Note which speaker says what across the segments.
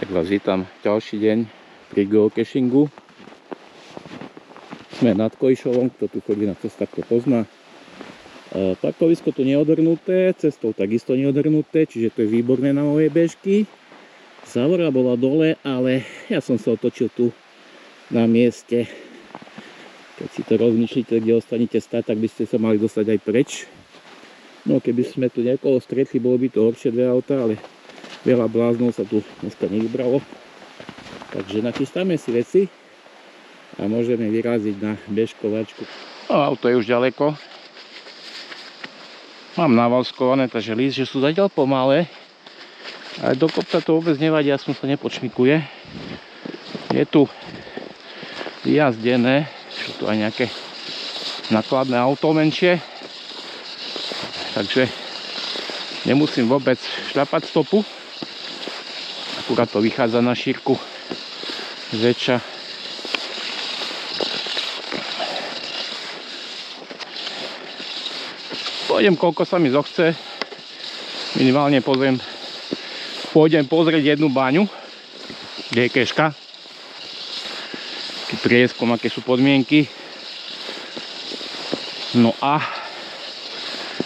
Speaker 1: Tak vás vítam ďalší deň pri geocachingu. Sme nad Kojišovom, kto tu chodí na cestách, to pozná. Parkovisko tu neodhrnuté, cestou takisto neodhrnuté, čiže to je výborné na moje bežky. Závora bola dole, ale ja som sa otočil tu na mieste. Keď si to rozmýšľate, kde ostanete stať, tak by ste sa mali dostať aj preč. No keby sme tu niekoho stretli, bolo by to horšie dve auta, ale veľa bláznov sa tu dneska nevybralo. Takže nachystáme si veci a môžeme vyraziť na bežkovačku. No, auto je už ďaleko. Mám navalskované, takže líst, že sú zatiaľ pomalé. Ale do kopca to vôbec nevadí, aspoň sa nepočmikuje. Je tu vyjazdené, sú tu aj nejaké nakladné auto menšie. Takže nemusím vôbec šľapať stopu. Akurát to vychádza na šírku väčšia. Pôjdem koľko sa mi zochce. Minimálne pôjdem pozrieť jednu baňu, kde je keška. Taký prieskum, aké sú podmienky. No a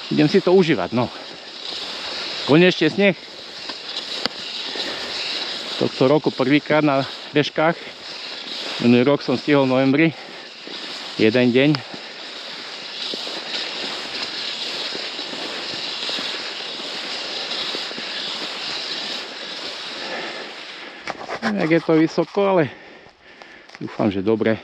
Speaker 1: idem si to užívať, no. Konečne sneh. Tohto roku prvýkrát na bežkách. Minulý rok som stihol v novembri. Jeden deň. Neviem, jak je to vysoko, ale dúfam, že dobre.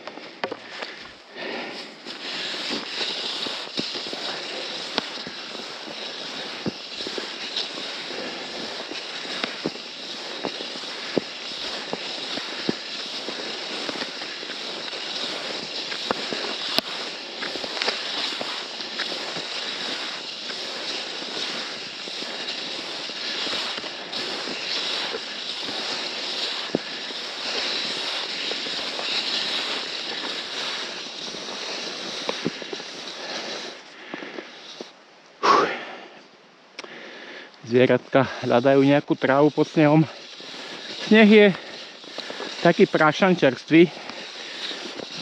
Speaker 1: Zvieratka hľadajú nejakú trávu pod snehom. Sneh je taký prášan čerstvý,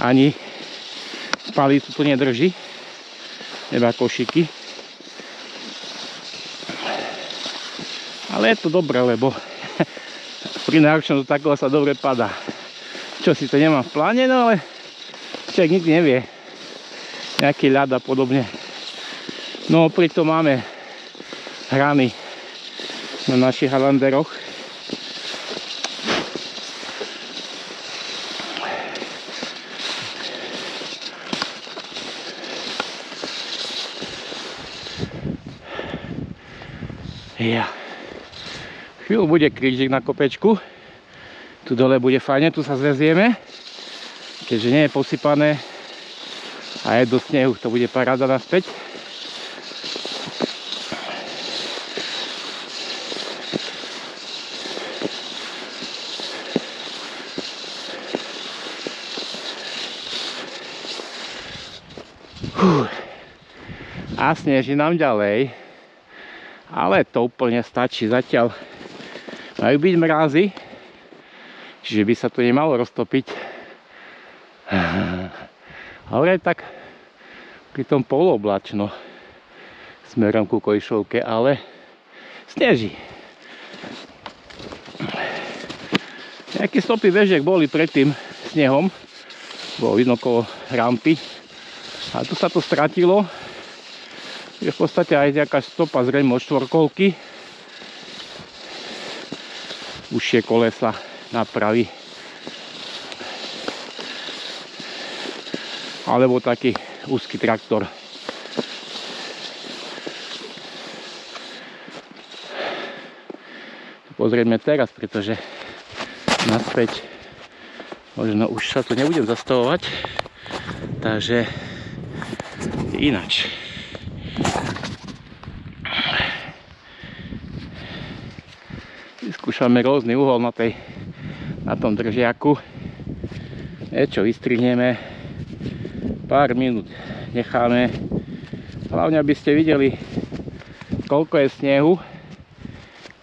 Speaker 1: ani palicu to nedrží, neba košiky. Ale je to dobré, lebo pri najhoršom do takého sa dobre padá. Čo si to nemám v pláne, no ale človek nikdy nevie. Nejaký ľad a podobne. No pritom máme hrany na našich halanderoch. Ja. Chvíľu bude krížik na kopečku. Tu dole bude fajne, tu sa zvezieme. Keďže nie je posypané a je do snehu, to bude paráda naspäť. A sneží nám ďalej, ale to úplne stačí. Zatiaľ majú byť mrazy, čiže by sa to nemalo roztopiť. Ale tak pri tom poloblačno smerom ku Kojišovke, ale sneží. Nejaké stopy bežiek boli pred tým snehom, bolo vidno okolo rampy. A tu sa to stratilo. Je v podstate aj nejaká stopa zrejme od štvorkolky. Užšie kolesa napraví. Alebo taký úzky traktor. Pozrieme teraz, pretože naspäť možno už sa tu nebudem zastavovať. Takže ináč. Vyskúšame rôzny uhol na tom držiaku. Niečo vystrihneme. Pár minút necháme. Hlavne, aby ste videli, koľko je snehu.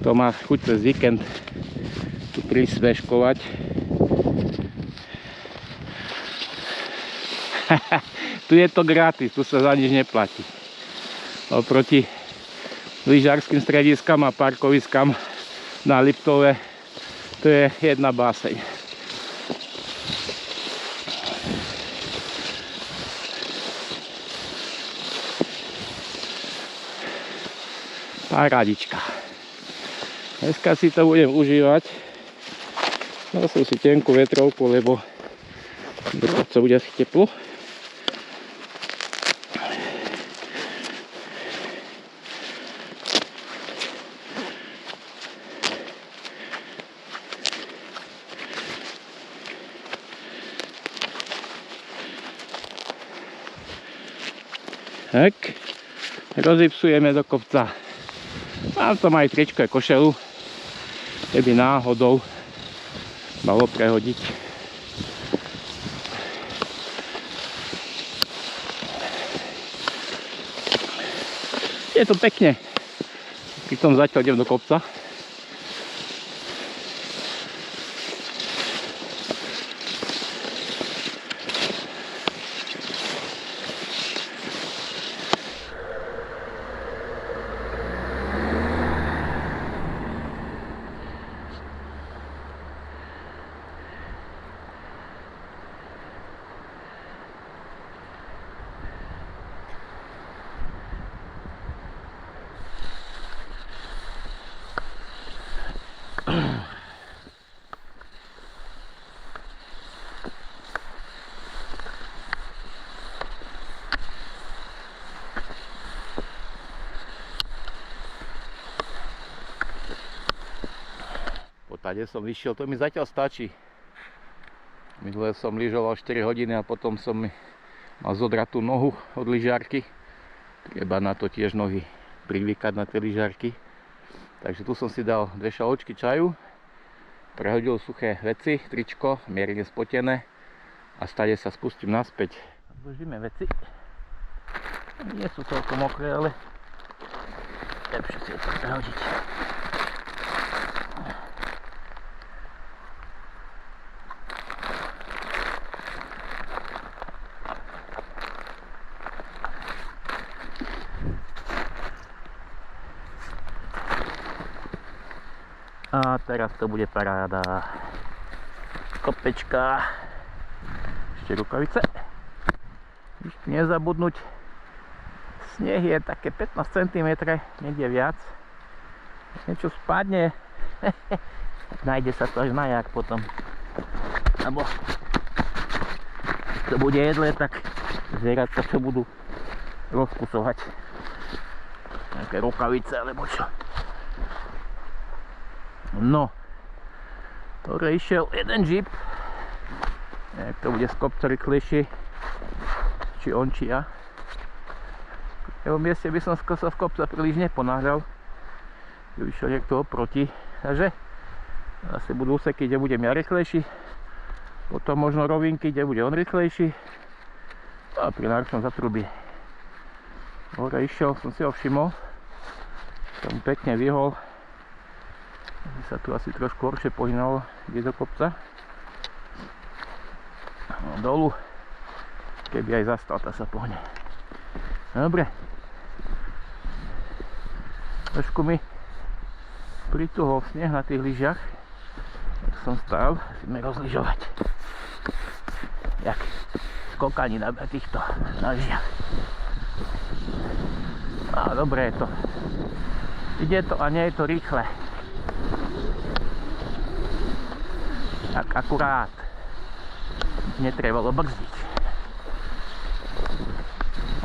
Speaker 1: To má chuť cez víkend tu prisveškovať. Tu je to gratis, tu sa za nič neplatí. Oproti lyžárskym strediskám a parkoviskám na Liptove to je jedna báseň. Parádička. Dneska si to budem užívať. Nosil si tenkú vetrovku, lebo do kopca bude asi teplo. Tak, rozipsujeme do kopca. Mám tam aj tričko a košelu, keby náhodou malo prehodiť. Je to pekne, pritom zatiaľ idem do kopca. Tade som vyšiel, to mi zatiaľ stačí. Minule som lyžoval 4 hodiny a potom som mal zodratú nohu od lyžiarky. Treba na to tiež nohy privykať na tie lyžiarky. Takže tu som si dal 2 šaločky čaju, prehodil suché veci, tričko, mierne spotené a stade sa spustím naspäť. Zložíme veci. Nie sú celkom mokré, ale lepšie si to prehodiť. A teraz to bude paráda. Kopečka. Ešte rukavice. Ešte nezabudnúť. Sneh je také 15 cm, niekde viac. Niečo spadne. Nájde sa to až na jak potom. Abo to bude jedle, tak zvieratka čo budú rozkusovať. Nejaké rukavice alebo čo. No, hore išiel jeden jeep. Jak to bude z kopca rýchlejšie, či on, či ja. V jeho mieste by som sa z kopca príliš neponáhľal. Vyšiel niekto oproti. Takže asi budú úseky, kde budem ja rýchlejší. Potom možno rovinky, kde bude on rýchlejší. A pri náročnom zatrubí. Hore išiel, som si ho všimol. Som pekne vyhol. By sa tu asi trošku horšie pohynalo, ide do kopca. No, dolu, keby aj zastal, tak sa pohne. Dobre. Trošku mi prituhol sneh na tých lyžiach. Tak som stál, musíme rozlyžovať. Jak skokani na týchto lyžiach. A dobre je to. Ide to a nie je to rýchle. Tak akurát netrebalo brzdiť.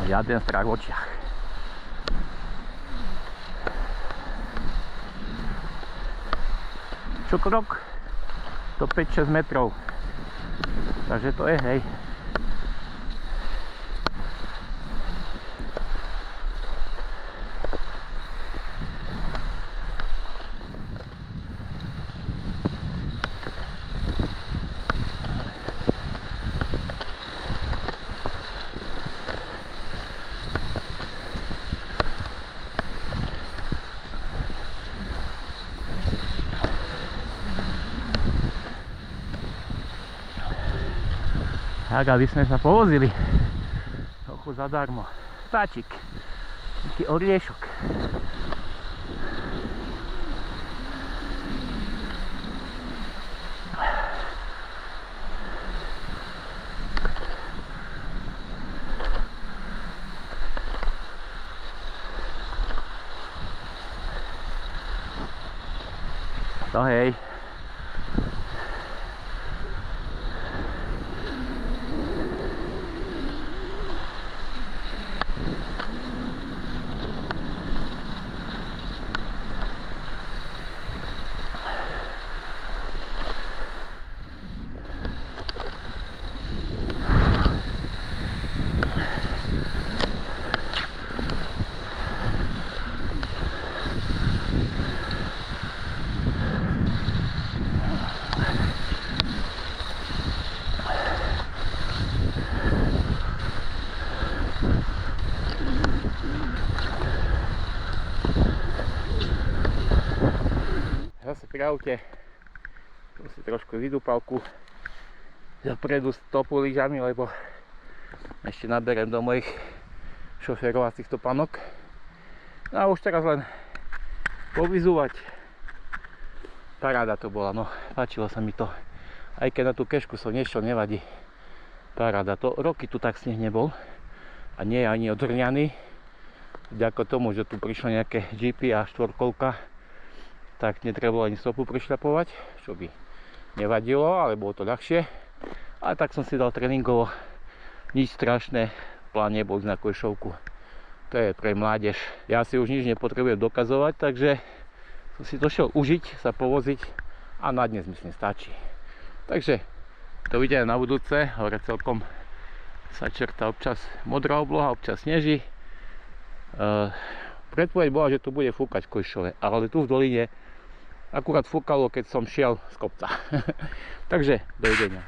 Speaker 1: Žiaden strach v očiach. Čo krok? To 5-6 metrov. Takže to je hej. Tak, aby sme sa povozili trochu zadarmo. Stáčik, taký oriešok. To hej. Zase pri aute som si trošku vydúpavku zapredu stopu lyžami, lebo ešte naberiem do mojich šoférovacích topánok. No a už teraz len povyzúvať. Paráda to bola, no páčilo sa mi to. Aj keď na tú kešku som nešiel, nevadí. Paráda, to roky tu tak sneh nebol a nie je ani odhrňaný. Vďaka tomu, že tu prišlo nejaké jeepy a štvorkolka, tak netrebalo ani stopu prišľapovať, čo by nevadilo, ale bolo to ľahšie. Ale tak som si dal tréningovo, nič strašné, plán nebol na kojšovku. To je pre mládež. Ja si už nič nepotrebujem dokazovať, takže som si to šiel užiť, sa povoziť a na dnes myslím stačí. Takže to vidíme na budúce, hore celkom sa čerta občas modrá obloha, občas sneží. Predpoveď bola, že tu bude fúkať v Kojšove, ale tu v doline akurát fúkalo, keď som šiel z kopca. Takže dovidenia.